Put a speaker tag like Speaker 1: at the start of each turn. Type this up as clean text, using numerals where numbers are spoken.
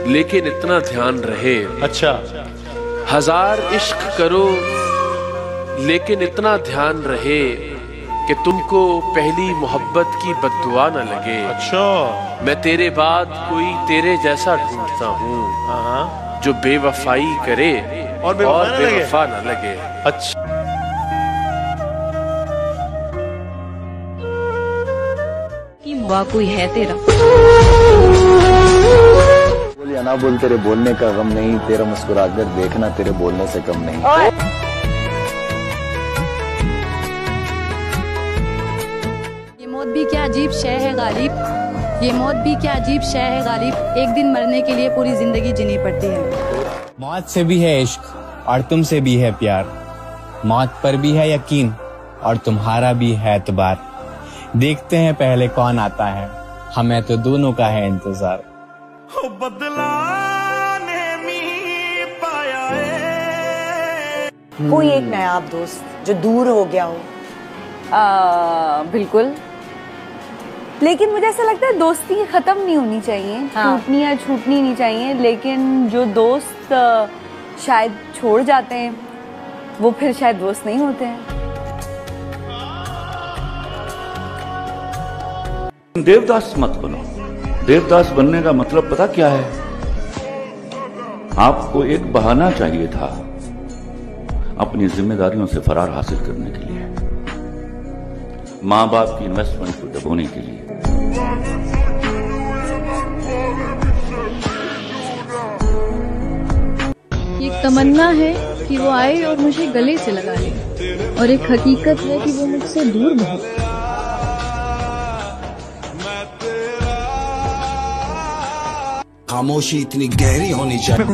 Speaker 1: लेकिन इतना ध्यान रहे।
Speaker 2: अच्छा।
Speaker 1: हजार इश्क करो लेकिन इतना ध्यान रहे कि तुमको पहली मोहब्बत की बद्दुआ न लगे।
Speaker 2: अच्छा।
Speaker 1: मैं तेरे बाद कोई तेरे जैसा ढूंढता हूँ जो बेवफाई करे और बेवफा न लगे।
Speaker 2: अच्छा।
Speaker 3: कि हुआ कोई है तेरा,
Speaker 4: बोल या ना बोल तेरे बोलने का गम नहीं, तेरा मुस्कुराकर देखना तेरे बोलने से कम नहीं।
Speaker 3: ये मौत भी क्या अजीब शय है गालिब, ये मौत भी क्या अजीब शय है गालिब, एक दिन मरने के लिए पूरी जिंदगी जीनी पड़ती है।
Speaker 5: मौत से भी है इश्क और तुमसे भी है प्यार, मौत पर भी है यकीन और तुम्हारा भी है एतबार। देखते हैं पहले कौन आता है, हमें तो दोनों का है इंतजार।
Speaker 6: कोई एक नायाब दोस्त जो दूर हो गया हो।
Speaker 7: बिल्कुल, लेकिन मुझे ऐसा लगता है दोस्ती खत्म नहीं होनी चाहिए, टूटनी या छूटनी नहीं चाहिए, लेकिन जो दोस्त शायद छोड़ जाते हैं वो फिर शायद दोस्त नहीं होते हैं।
Speaker 8: देवदास मत बनो। देवदास बनने का मतलब पता क्या है? आपको एक बहाना चाहिए था अपनी जिम्मेदारियों से फरार हासिल करने के लिए, माँ बाप की इन्वेस्टमेंट को दबोने के लिए।
Speaker 9: एक तमन्ना है कि वो आए और मुझे गले से लगा ले, और एक हकीकत है कि वो मुझसे दूर बहुत।
Speaker 10: खामोशी इतनी गहरी होनी चाहिए।